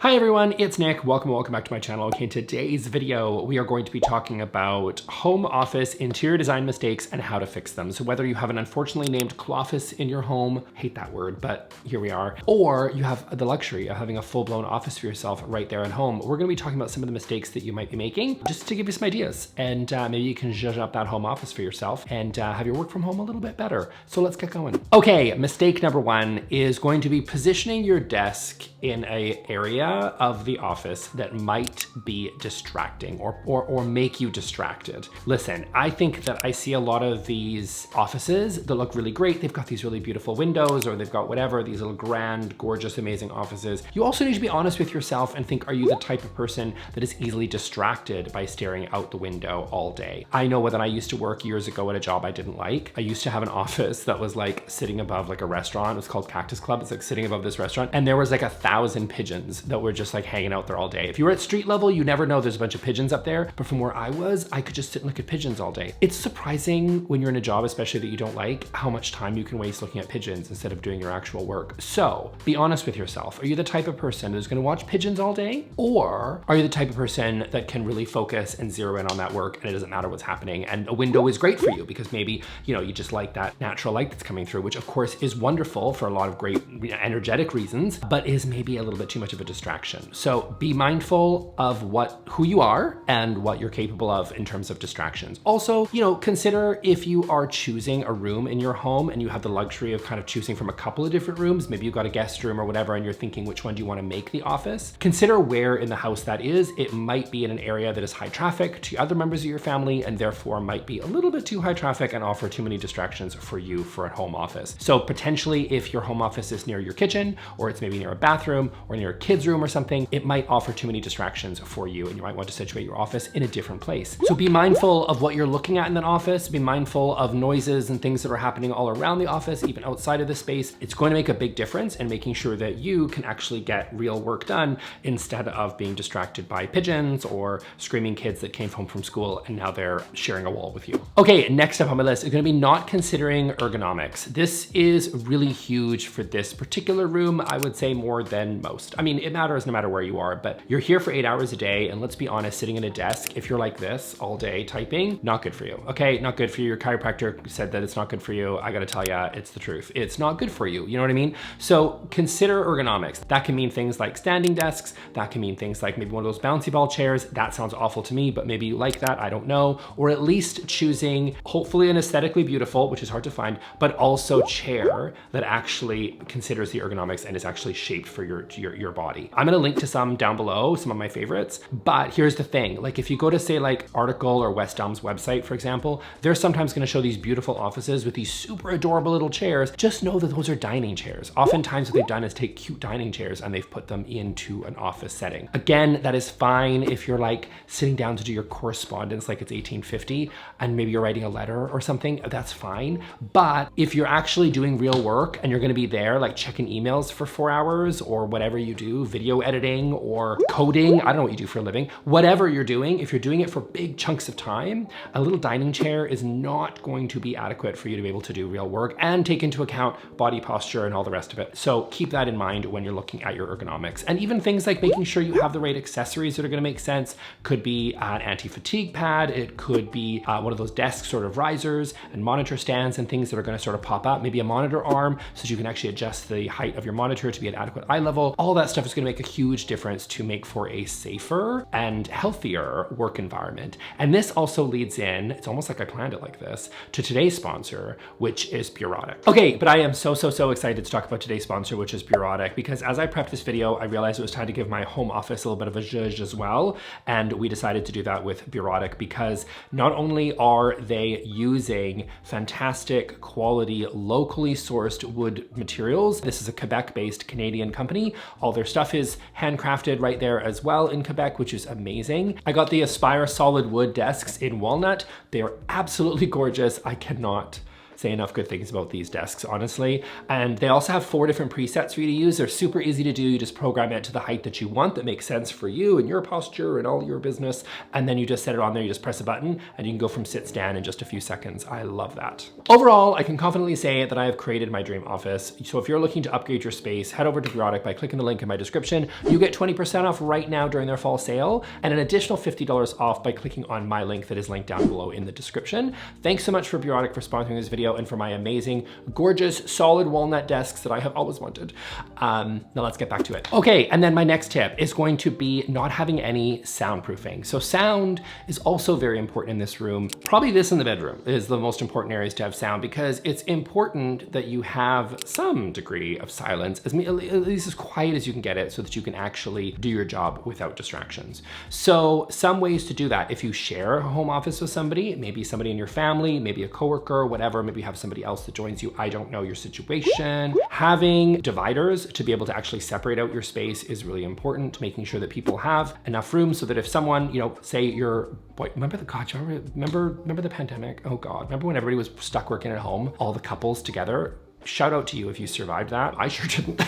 Hi everyone, it's Nick. Welcome back to my channel. Okay, in today's video, we are going to be talking about home office interior design mistakes and how to fix them. So whether you have an unfortunately named office in your home, hate that word, but here we are, or you have the luxury of having a full-blown office for yourself right there at home, we're gonna be talking about some of the mistakes that you might be making, just to give you some ideas. And maybe you can zhuzh up that home office for yourself and have your work from home a little bit better. So let's get going. Okay, mistake number one is going to be positioning your desk in an area of the office that might be distracting or make you distracted. Listen, I think that I see a lot of these offices that look really great. They've got these really beautiful windows, or they've got whatever, these little grand, gorgeous, amazing offices. You also need to be honest with yourself and think, are you the type of person that is easily distracted by staring out the window all day? I know when I used to work years ago at a job I didn't like, I used to have an office that was like sitting above like a restaurant. It was called Cactus Club. It's like sitting above this restaurant. And there was like 1,000 pigeons that were just like hanging out there all day. If you were at street level, you never know there's a bunch of pigeons up there. But from where I was, I could just sit and look at pigeons all day. It's surprising when you're in a job, especially that you don't like, how much time you can waste looking at pigeons instead of doing your actual work. So be honest with yourself. Are you the type of person who's gonna watch pigeons all day? Or are you the type of person that can really focus and zero in on that work and it doesn't matter what's happening? And a window is great for you because maybe, you know, you just like that natural light that's coming through, which of course is wonderful for a lot of great energetic reasons, but is maybe a little bit too much of a distraction. So be mindful of who you are and what you're capable of in terms of distractions. Also, you know, consider if you are choosing a room in your home and you have the luxury of kind of choosing from a couple of different rooms, maybe you've got a guest room or whatever, and you're thinking which one do you want to make the office. Consider where in the house that is. It might be in an area that is high traffic to other members of your family and therefore might be a little bit too high traffic and offer too many distractions for you for a home office. So potentially if your home office is near your kitchen, or it's maybe near a bathroom or near a kid's room or something, it might offer too many distractions for you and you might want to situate your office in a different place. So be mindful of what you're looking at in that office, be mindful of noises and things that are happening all around the office, even outside of the space. It's going to make a big difference in making sure that you can actually get real work done instead of being distracted by pigeons or screaming kids that came home from school and now they're sharing a wall with you. Okay, next up on my list is going to be not considering ergonomics. This is really huge for this particular room, I would say more than most. I mean, it matters no matter where you are, but you're here for 8 hours a day, and let's be honest, sitting at a desk, if you're like this all day typing, not good for you, okay? Not good for you. Your chiropractor said that it's not good for you. I gotta tell ya, it's the truth. It's not good for you, you know what I mean? So consider ergonomics. That can mean things like standing desks, that can mean things like maybe one of those bouncy ball chairs. That sounds awful to me, but maybe you like that, I don't know. Or at least choosing hopefully an aesthetically beautiful, which is hard to find, but also chair that actually considers the ergonomics and is actually shaped for your body. I'm gonna link to some down below, some of my favorites, but here's the thing. Like if you go to say like Article or West Elm's website, for example, they're sometimes gonna show these beautiful offices with these super adorable little chairs. Just know that those are dining chairs. Oftentimes what they've done is take cute dining chairs and they've put them into an office setting. Again, that is fine if you're like sitting down to do your correspondence like it's 1850 and maybe you're writing a letter or something, that's fine. But if you're actually doing real work and you're gonna be there like checking emails for 4 hours or whatever you do, video editing or coding, I don't know what you do for a living, whatever you're doing, if you're doing it for big chunks of time, a little dining chair is not going to be adequate for you to be able to do real work and take into account body posture and all the rest of it. So keep that in mind when you're looking at your ergonomics. And even things like making sure you have the right accessories that are gonna make sense. Could be an anti-fatigue pad, it could be one of those desk sort of risers and monitor stands and things that are gonna sort of pop up, maybe a monitor arm so that you can actually adjust the height of your monitor to be at adequate eye level. All that stuff is gonna make a huge difference to make for a safer and healthier work environment. And this also leads in, it's almost like I planned it like this, to today's sponsor, which is Burotic. Okay, but I am so excited to talk about today's sponsor, which is Burotic, because as I prepped this video, I realized it was time to give my home office a little bit of a zhuzh as well. And we decided to do that with Burotic because not only are they using fantastic quality, locally sourced wood materials, this is a Quebec-based Canadian company. All their stuff is handcrafted right there as well in Quebec, which is amazing. I got the Aspire solid wood desks in walnut. They are absolutely gorgeous. I cannot say enough good things about these desks, honestly. And they also have 4 different presets for you to use. They're super easy to do. You just program it to the height that you want that makes sense for you and your posture and all your business. And then you just set it on there, you just press a button and you can go from sit stand in just a few seconds. I love that. Overall, I can confidently say that I have created my dream office. So if you're looking to upgrade your space, head over to Burotic by clicking the link in my description. You get 20% off right now during their fall sale and an additional $50 off by clicking on my link that is linked down below in the description. Thanks so much for Burotic for sponsoring this video and for my amazing, gorgeous, solid walnut desks that I have always wanted. Now let's get back to it. Okay, and then my next tip is going to be not having any soundproofing. So sound is also very important in this room. Probably this in the bedroom is the most important areas to have sound because it's important that you have some degree of silence, at least as quiet as you can get it so that you can actually do your job without distractions. So some ways to do that, if you share a home office with somebody, maybe somebody in your family, maybe a coworker, whatever, maybe you have somebody else that joins you, I don't know your situation. Having dividers to be able to actually separate out your space is really important, making sure that people have enough room so that if someone, you know, say you're, remember the pandemic? Oh God, remember when everybody was stuck working at home, all the couples together? Shout out to you if you survived that. I sure didn't.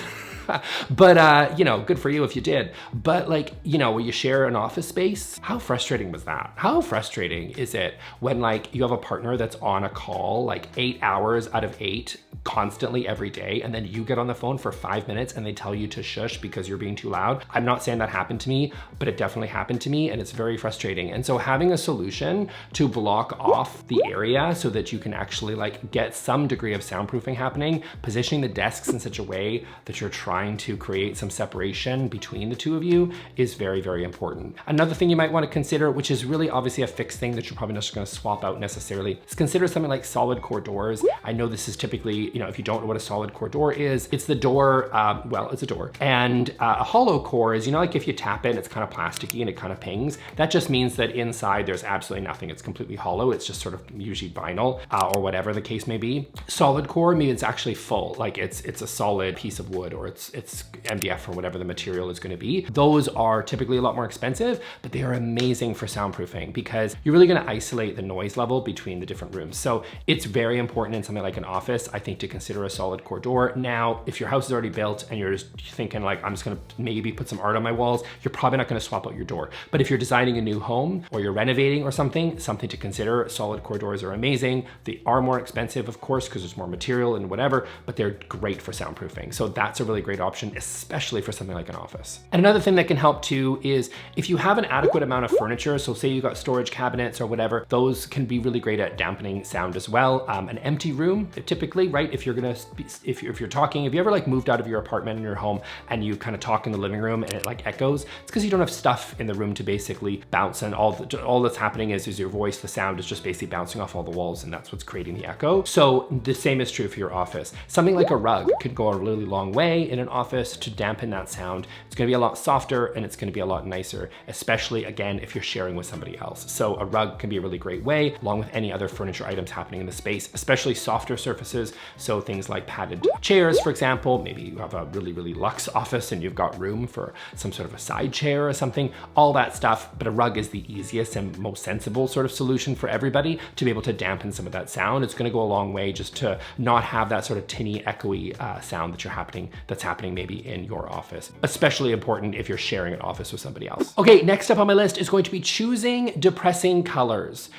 But, you know, good for you if you did. But like, you know, when you share an office space, how frustrating was that? How frustrating is it when like you have a partner that's on a call like 8 hours out of 8 constantly every day, and then you get on the phone for 5 minutes and they tell you to shush because you're being too loud? I'm not saying that happened to me, but it definitely happened to me and it's very frustrating. And so having a solution to block off the area so that you can actually like get some degree of soundproofing happening, positioning the desks in such a way that you're trying to create some separation between the two of you is very, very important. Another thing you might want to consider, which is really obviously a fixed thing that you're probably not just going to swap out necessarily, is consider something like solid core doors. I know this is typically, you know, if you don't know what a solid core door is, it's the door, well, it's a door. And a hollow core is, you know, like if you tap it, it's kind of plasticky and it kind of pings. That just means that inside there's absolutely nothing. It's completely hollow. It's just sort of usually vinyl or whatever the case may be. Solid core means it's actually full, like it's a solid piece of wood or it's MDF or whatever the material is going to be. Those are typically a lot more expensive, but they are amazing for soundproofing because you're really going to isolate the noise level between the different rooms. So it's very important in something like an office, I think, to consider a solid core door. Now, if your house is already built and you're just thinking like, I'm just going to maybe put some art on my walls, you're probably not going to swap out your door. But if you're designing a new home or you're renovating or something to consider. Solid core doors are amazing. They are more expensive, of course, because there's more material and whatever, but they're great for soundproofing. So that's a really great option, especially for something like an office. And another thing that can help too is if you have an adequate amount of furniture, so say you've got storage cabinets or whatever, those can be really great at dampening sound as well. An empty room, typically, right? If you're gonna, if you're talking, if you ever like moved out of your apartment in your home and you kind of talk in the living room and it like echoes, it's because you don't have stuff in the room to basically bounce, and all that's happening is your voice, the sound is just basically bouncing off all the walls, and that's what's creating the echo. So the same is true for your office. Something like a rug could go a really long way in an office to dampen that sound. It's gonna be a lot softer and it's gonna be a lot nicer, especially again, if you're sharing with somebody else. So a rug can be a really great way, along with any other furniture items happening in the space, especially softer surfaces. So things like padded chairs, for example, maybe you have a really, really luxe office and you've got room for some sort of a side chair or something, all that stuff. But a rug is the easiest and most sensible sort of solution for everybody to be able to dampen some of that sound. It's gonna go a long way just to not have that sort of tinny, echoey sound that's happening maybe in your office. Especially important if you're sharing an office with somebody else. Okay, next up on my list is going to be choosing depressing colors.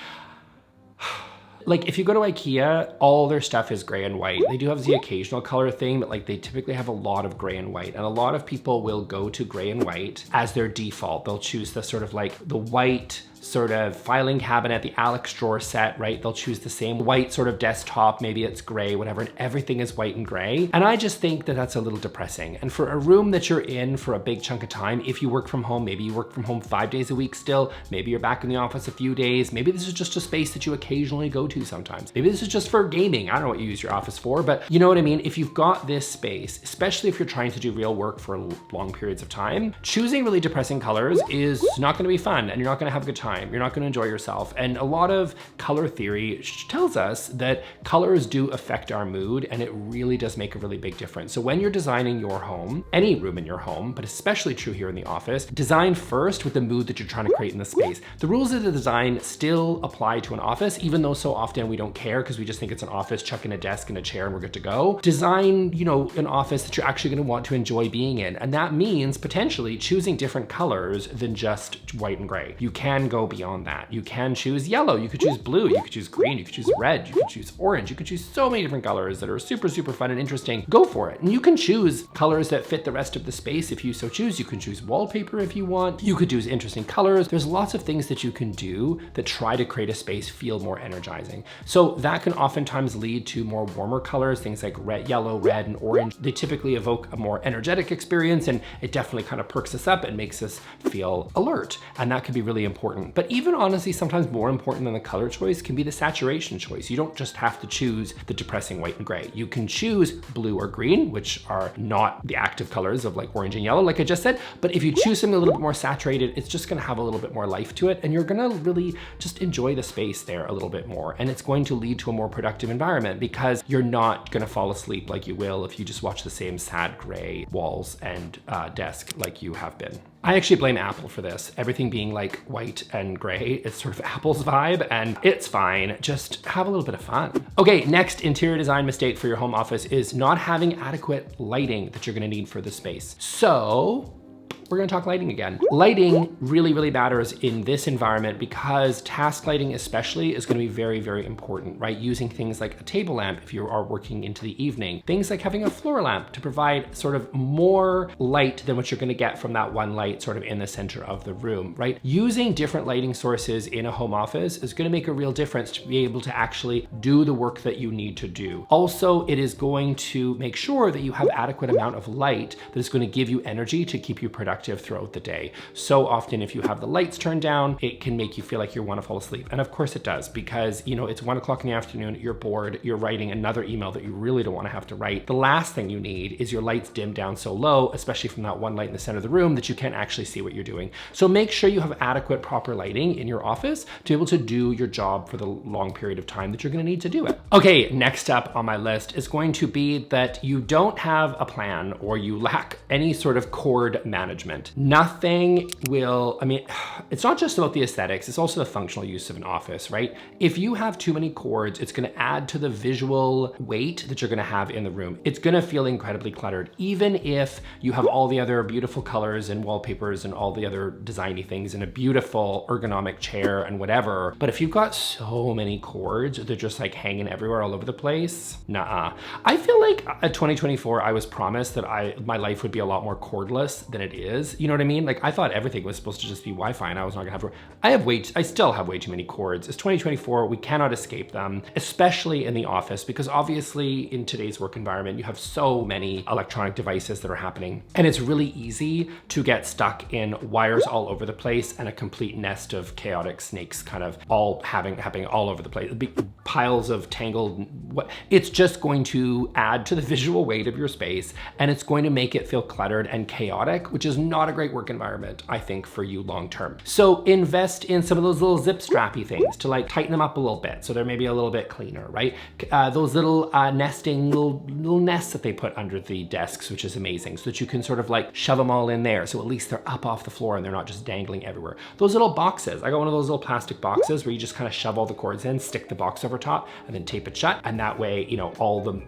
Like if you go to IKEA, all their stuff is gray and white. They do have the occasional color thing, but like they typically have a lot of gray and white. And a lot of people will go to gray and white as their default. They'll choose the sort of like the white sort of filing cabinet, the Alex drawer set, right? They'll choose the same white sort of desktop, maybe it's gray, whatever, and everything is white and gray. And I just think that that's a little depressing. And for a room that you're in for a big chunk of time, if you work from home, maybe you work from home 5 days a week still, maybe you're back in the office a few days, maybe this is just a space that you occasionally go to sometimes. Maybe this is just for gaming. I don't know what you use your office for, but you know what I mean? If you've got this space, especially if you're trying to do real work for long periods of time, choosing really depressing colors is not gonna be fun and you're not gonna have a good time. time. You're not gonna enjoy yourself. And a lot of color theory tells us that colors do affect our mood, and it really does make a really big difference. So when you're designing your home, any room in your home, but especially true here in the office, design first with the mood that you're trying to create in the space. The rules of the design still apply to an office, even though so often we don't care because we just think it's an office, chuck in a desk and a chair and we're good to go. Design, you know, an office that you're actually gonna want to enjoy being in. And that means potentially choosing different colors than just white and gray. You can go beyond that. You can choose yellow, you could choose blue, you could choose green, you could choose red, you could choose orange, you could choose so many different colors that are super, super fun and interesting. Go for it. And you can choose colors that fit the rest of the space if you so choose. You can choose wallpaper if you want. You could choose interesting colors. There's lots of things that you can do that try to create a space feel more energizing. So that can oftentimes lead to more warmer colors, things like red, yellow, red, and orange. They typically evoke a more energetic experience, and it definitely kind of perks us up and makes us feel alert. And that can be really important. But even honestly, sometimes more important than the color choice can be the saturation choice. You don't just have to choose the depressing white and gray. You can choose blue or green, which are not the active colors of like orange and yellow, like I just said. But if you choose something a little bit more saturated, it's just gonna have a little bit more life to it, and you're gonna really just enjoy the space there a little bit more. And it's going to lead to a more productive environment because you're not gonna fall asleep like you will if you just watch the same sad gray walls and desk like you have been. I actually blame Apple for this. Everything being like white and gray, it's sort of Apple's vibe, and it's fine. Just have a little bit of fun. Okay, next interior design mistake for your home office is not having adequate lighting that you're gonna need for the space. So, we're gonna talk lighting again. Lighting really, really matters in this environment because task lighting especially is gonna be very, very important, right? Using things like a table lamp if you are working into the evening. Things like having a floor lamp to provide sort of more light than what you're gonna get from that one light sort of in the center of the room, right? Using different lighting sources in a home office is gonna make a real difference to be able to actually do the work that you need to do. Also, it is going to make sure that you have adequate amount of light that is gonna give you energy to keep you productive throughout the day. So often if you have the lights turned down, it can make you feel like you want to fall asleep. And of course it does, because you know it's 1 o'clock in the afternoon, you're bored, you're writing another email that you really don't want to have to write. The last thing you need is your lights dimmed down so low, especially from that one light in the center of the room, that you can't actually see what you're doing. So make sure you have adequate, proper lighting in your office to be able to do your job for the long period of time that you're going to need to do it. Okay, next up on my list is going to be that you don't have a plan or you lack any sort of cord management. Nothing will, I mean, it's not just about the aesthetics, it's also the functional use of an office, right? If you have too many cords, it's gonna add to the visual weight that you're gonna have in the room. It's gonna feel incredibly cluttered, even if you have all the other beautiful colors and wallpapers and all the other designy things and a beautiful ergonomic chair and whatever. But if you've got so many cords, they're just like hanging everywhere all over the place, nah. I feel like at 2024, I was promised that my life would be a lot more cordless than it is. You know what I mean? Like I thought everything was supposed to just be Wi-Fi and I was not gonna have, I still have way too many cords. It's 2024, we cannot escape them, especially in the office, because obviously in today's work environment, you have so many electronic devices that are happening. And it's really easy to get stuck in wires all over the place and a complete nest of chaotic snakes kind of all happening all over the place. Big piles of tangled, it's just going to add to the visual weight of your space, and it's going to make it feel cluttered and chaotic, which is not a great work environment, I think, for you long term. So invest in some of those little zip strappy things to like tighten them up a little bit so they're maybe a little bit cleaner, right? Those little nesting, little nests that they put under the desks, which is amazing, so that you can sort of like shove them all in there, so at least they're up off the floor and they're not just dangling everywhere. Those little boxes, I got one of those little plastic boxes where you just kind of shove all the cords in, stick the box over top, and then tape it shut, and that way, you know,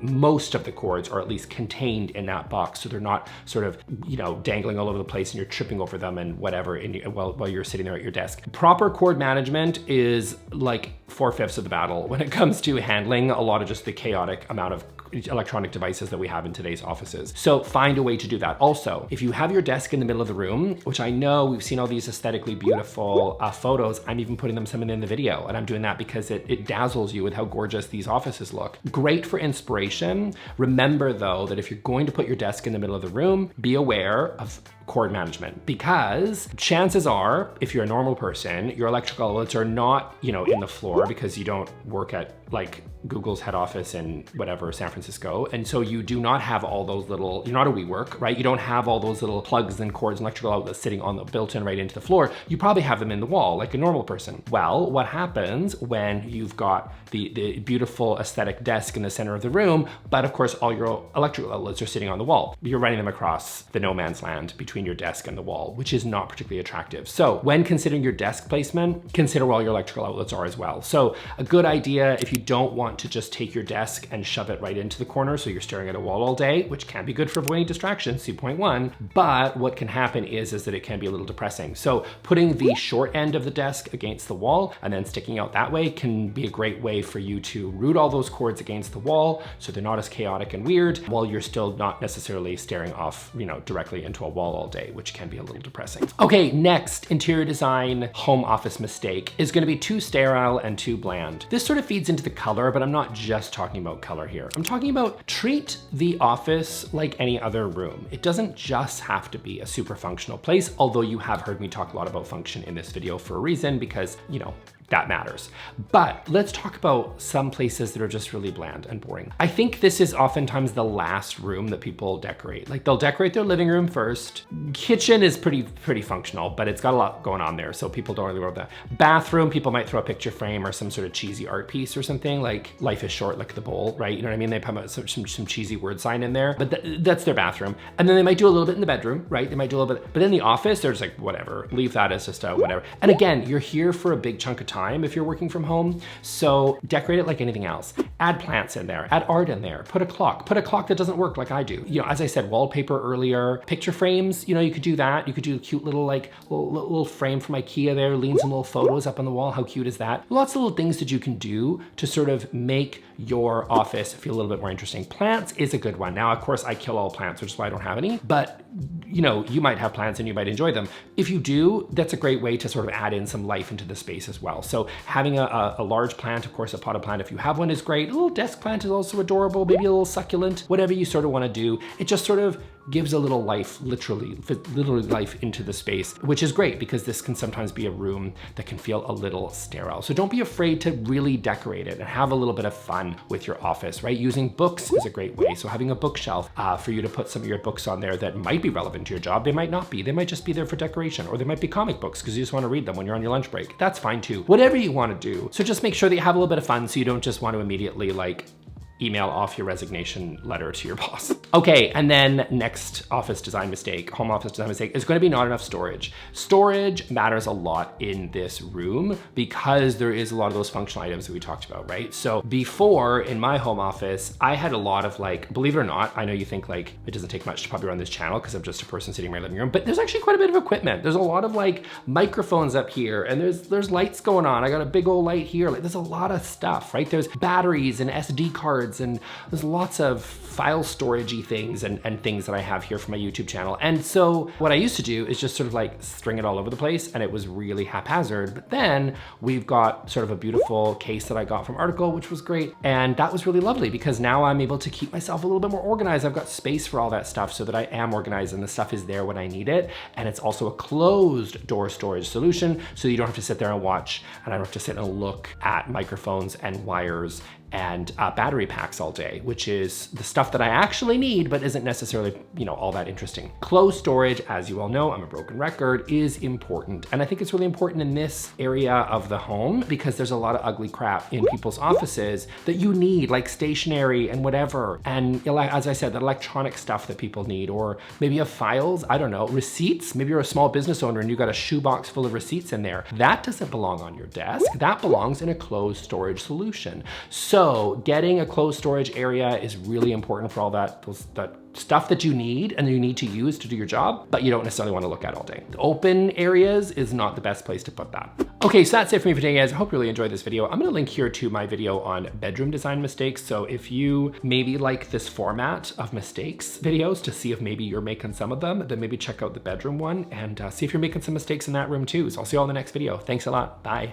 most of the cords are at least contained in that box, so they're not sort of, you know, dangling all over the place and you're tripping over them and whatever while you're sitting there at your desk. Proper cord management is like 4/5 of the battle when it comes to handling a lot of just the chaotic amount of electronic devices that we have in today's offices. So find a way to do that. Also, if you have your desk in the middle of the room, which I know we've seen all these aesthetically beautiful photos, I'm even putting some in the video, and I'm doing that because it dazzles you with how gorgeous these offices look. Great for inspiration. Remember though, that if you're going to put your desk in the middle of the room, be aware of cord management, because chances are, if you're a normal person, your electrical outlets are not, you know, in the floor because you don't work at like Google's head office in whatever, San Francisco. And so you do not have all those little, you're not a WeWork, right? You don't have all those little plugs and cords and electrical outlets sitting on the built-in right into the floor. You probably have them in the wall like a normal person. Well, what happens when you've got the beautiful aesthetic desk in the center of the room, but of course all your electrical outlets are sitting on the wall. You're running them across the no man's land between your desk and the wall, which is not particularly attractive. So when considering your desk placement, consider where all your electrical outlets are as well. So a good idea, if you don't want to just take your desk and shove it right into the corner so you're staring at a wall all day, which can be good for avoiding distractions, see point one, but what can happen is that it can be a little depressing. So putting the short end of the desk against the wall and then sticking out that way can be a great way for you to root all those cords against the wall so they're not as chaotic and weird, while you're still not necessarily staring off, you know, directly into a wall all day, which can be a little depressing. Okay, next interior design home office mistake is going to be too sterile and too bland. This sort of feeds into the color, but I'm not just talking about color here. I'm talking about treat the office like any other room. It doesn't just have to be a super functional place, although you have heard me talk a lot about function in this video for a reason, because, you know, that matters. But let's talk about some places that are just really bland and boring. I think this is oftentimes the last room that people decorate. Like they'll decorate their living room first. Kitchen is pretty functional, but it's got a lot going on there, so people don't really worry about that. Bathroom, people might throw a picture frame or some sort of cheesy art piece or something, like life is short like the bowl, right? You know what I mean? They put some cheesy word sign in there, but that's their bathroom. And then they might do a little bit in the bedroom, right? They might do a little bit, but in the office, there's like, whatever, leave that as just a whatever. And again, you're here for a big chunk of time if you're working from home, so decorate it like anything else. Add plants in there, add art in there, put a clock that doesn't work like I do. You know, as I said, wallpaper earlier, picture frames, you know, you could do that. You could do a cute little like little frame from IKEA there, lean some little photos up on the wall. How cute is that? Lots of little things that you can do to sort of make your office feel a little bit more interesting. Plants is a good one. Now, of course, I kill all plants, which is why I don't have any, but you know, you might have plants and you might enjoy them. If you do, that's a great way to sort of add in some life into the space as well. So having a large plant, of course, a potted plant, if you have one, is great. A little desk plant is also adorable, maybe a little succulent, whatever you sort of want to do. It just sort of gives a little life, literally life into the space, which is great because this can sometimes be a room that can feel a little sterile. So don't be afraid to really decorate it and have a little bit of fun with your office, right? Using books is a great way. So having a bookshelf for you to put some of your books on there that might be relevant to your job. They might not be. They might just be there for decoration, or they might be comic books because you just want to read them when you're on your lunch break. That's fine too. Whatever you want to do. So just make sure that you have a little bit of fun so you don't just want to immediately like email off your resignation letter to your boss. Okay, and then next office design mistake, home office design mistake, is going to be not enough storage. Storage matters a lot in this room because there is a lot of those functional items that we talked about, right? So before, in my home office, I had a lot of like, believe it or not, I know you think like it doesn't take much to probably run this channel because I'm just a person sitting in my living room, but there's actually quite a bit of equipment. There's a lot of like microphones up here, and there's lights going on. I got a big old light here. Like there's a lot of stuff, right? There's batteries and SD cards, and there's lots of file storagey things and things that I have here for my YouTube channel. And so what I used to do is just sort of like string it all over the place, and it was really haphazard. But then we've got sort of a beautiful case that I got from Article, which was great. And that was really lovely because now I'm able to keep myself a little bit more organized. I've got space for all that stuff so that I am organized and the stuff is there when I need it. And it's also a closed door storage solution, so you don't have to sit there and watch, and I don't have to sit and look at microphones and wires and battery packs all day, which is the stuff that I actually need, but isn't necessarily, you know, all that interesting. Closed storage, as you all know, I'm a broken record, is important. And I think it's really important in this area of the home because there's a lot of ugly crap in people's offices that you need, like stationery and whatever. And as I said, the electronic stuff that people need, or maybe you have files, I don't know, receipts. Maybe you're a small business owner and you got a shoebox full of receipts in there. That doesn't belong on your desk. That belongs in a closed storage solution. So getting a closed storage area is really important for all that stuff that you need and you need to use to do your job, but you don't necessarily want to look at all day. The open areas is not the best place to put that. Okay, so that's it for me for today, guys. I hope you really enjoyed this video. I'm gonna link here to my video on bedroom design mistakes. So if you maybe like this format of mistakes videos to see if maybe you're making some of them, then maybe check out the bedroom one and see if you're making some mistakes in that room too. So I'll see you all in the next video. Thanks a lot, bye.